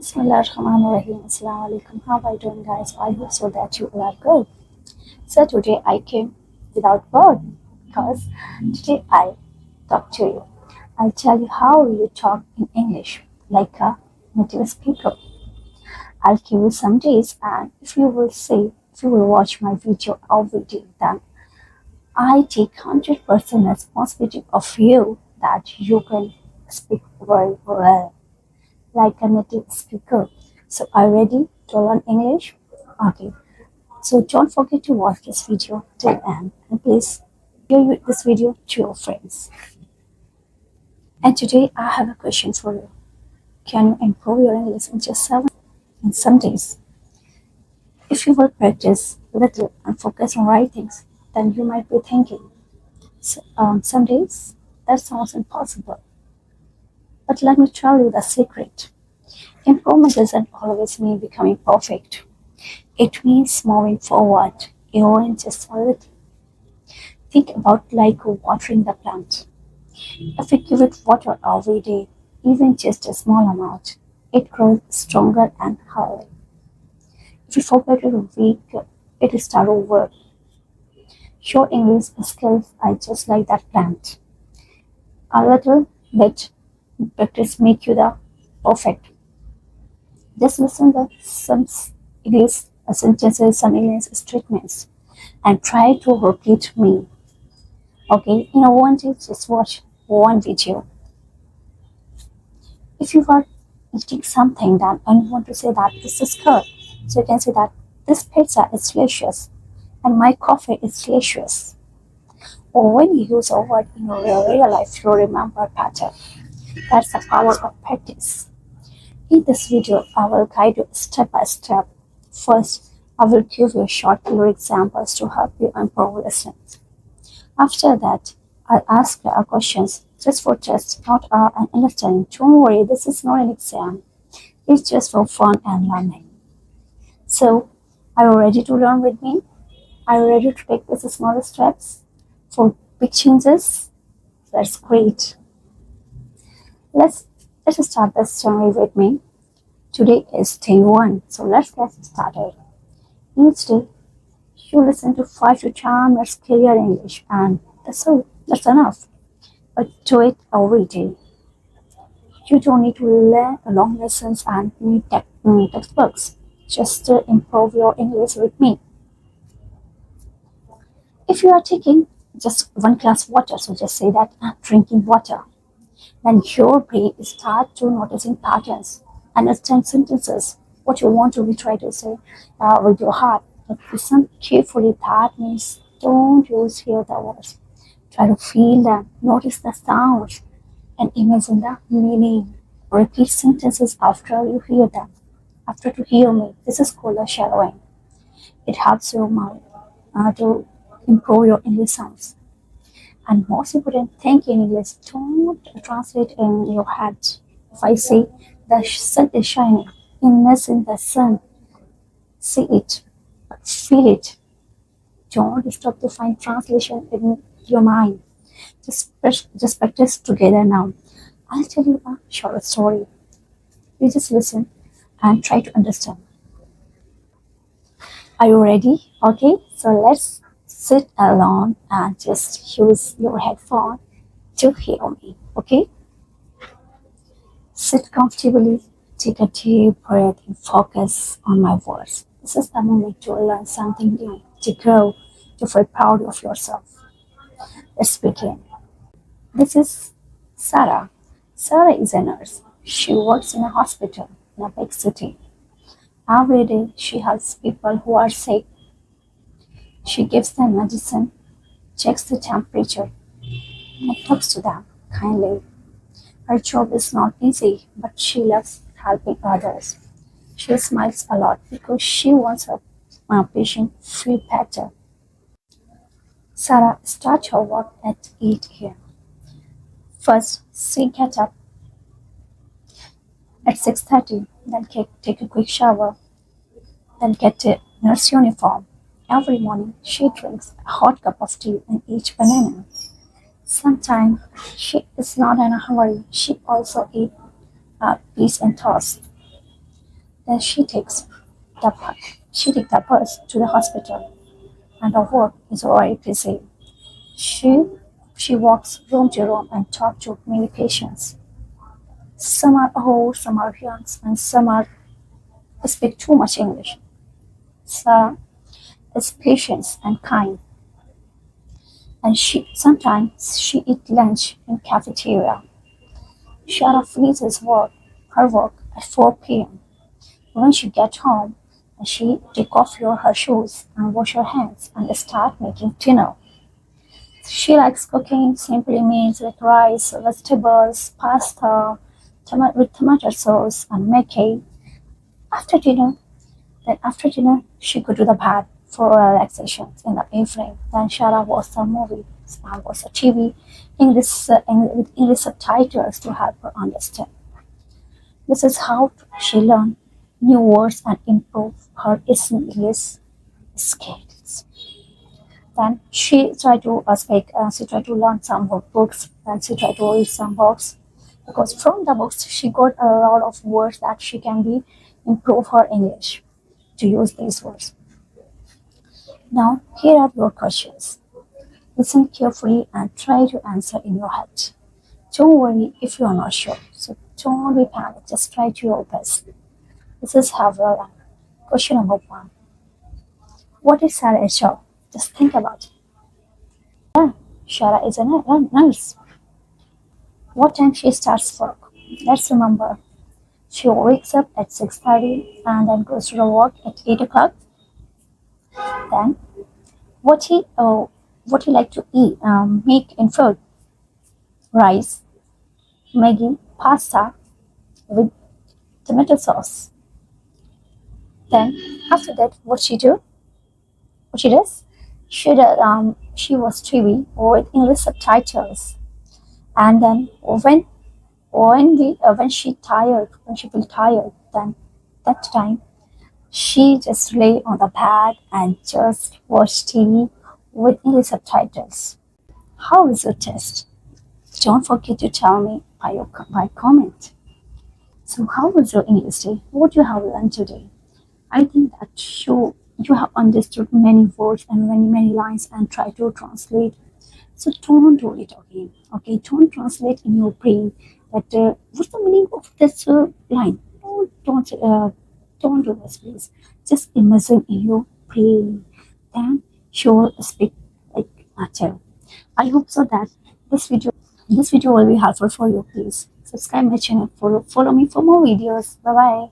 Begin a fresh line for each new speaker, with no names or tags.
Bismillahirrahmanirrahim. Assalamu alaikum. How are you doing, guys? I hope so that you all are good. So today I came without word because today I talk to you. I'll tell you how you talk in English like a native speaker. I'll give you some days, and if you will watch my video every day, then I take 100% responsibility of you that you can speak very well like a native speaker. So are you ready to learn English? Okay. So don't forget to watch this video till end and please share this video to your friends. And today I have a question for you. Can you improve your English in just 7 in some days? If you will practice little and focus on right things, then you might be thinking, some days that sounds impossible. But let me tell you the secret. Improvement doesn't always mean becoming perfect. It means moving forward, even just a little. Think about like watering the plant. If you give it water every day, even just a small amount, it grows stronger and healthy. If you forget it a week, it will start over. Your English skills are just like that plant. A little bit practice make you the perfect. Just listen to some English sentences, some English statements, and try to repeat me. Okay, in a one day, just watch one video. If you are eating something that and you want to say that this is good, so you can say that this pizza is delicious and my coffee is delicious. Or when you use a word in your real life, you remember better. That's the power of practice. In this video, I will guide you step by step. First, I will give you short clear examples to help you improve listening. After that, I'll ask you questions just for test, not an understanding. Don't worry, this is not an exam. It's just for fun and learning. So, are you ready to learn with me? Are you ready to take these small steps for big changes? That's great. Let's let's start this journey with me. Today is day one, so let's get started. Each day, you listen to 5 to 10 minutes clear English, and that's enough. But do it every day. You don't need to learn long lessons and need textbooks. Just to improve your English with me. If you are taking just one glass of water, so just say that I'm drinking water, then your brain start to noticing patterns, understand sentences, what you want to be try to say with your heart. But listen carefully. That means don't use hear the words. Try to feel them, notice the sounds, and imagine the meaning. Repeat sentences after you hear them. After to hear me, this is called a shadowing. It helps your mind to improve your English sounds. And most important thing in English, don't translate in your head. If I say the sun is shining, imagine the sun, see it, feel it. Don't stop to find translation in your mind. Just practice together now. I'll tell you a short story. You just listen and try to understand. Are you ready? Okay, so let's sit alone and just use your headphone to hear me. Okay, sit comfortably, take a deep breath, and focus on my words. This is the moment to learn something new, to grow, to feel proud of yourself. Let's begin. This is Sarah. Sarah is a nurse. She works in a hospital in a big city. Every day, she helps people who are sick. She gives them medicine, checks the temperature, and talks to them kindly. Her job is not easy, but she loves helping others. She smiles a lot because she wants her patient feel better. Sarah starts her work at 8 a.m. First, she gets up at 6:30, then take a quick shower, then get a nurse uniform. Every morning, she drinks a hot cup of tea and eats banana. Sometimes she is not in a hurry. She also eats peas and toast. Then she takes the bus to the hospital, and her work is already busy. She she walks room to room and talks to many patients. Some are old, some are young, and some are speak too much English. Sarah is patient and kind, and she eat lunch in cafeteria. Shara finishes her work at 4 p.m. When she gets home, she take off her shoes and wash her hands and start making dinner. She likes cooking simple meals like rice, vegetables, pasta, with tomato sauce and Maggi. After dinner, she go to the bed for relaxation in the evening. Then Shara watch a movie and watch a TV with English subtitles to help her understand. This is how she learn new words and improve her English skills. Then she tried to learn some books, and she tried to read some books because from the books she got a lot of words that she can be improve her English to use these words. Now here are your questions. Listen carefully and try to answer in your head. Don't worry if you are not sure. So don't be panicked. Just try to your best. This is how well done. Question number one. What is Sarah's job? Just think about it. Yeah, Shara is a nurse. What time she starts work? Let's remember. She wakes up at 6:30 and then goes to the work at 8 o'clock. Then what he like to eat make in food? Rice, Maggi, pasta with tomato sauce. Then after that, what she do? What she does? She was TV with English subtitles. And then when she feel tired, then that time she just lay on the bed and just watch TV with English subtitles. How is your test? Don't forget to tell me by comment. So how was your English day? What you have learned today? I think that you have understood many words and many lines and try to translate. So don't do it again. Okay, don't translate in your brain that what's the meaning of this line. Don't do this, please. Just imagine in your brain. Then you will speak like nature. I hope so that this video will be helpful for you. Please subscribe my channel. Follow me for more videos. Bye bye.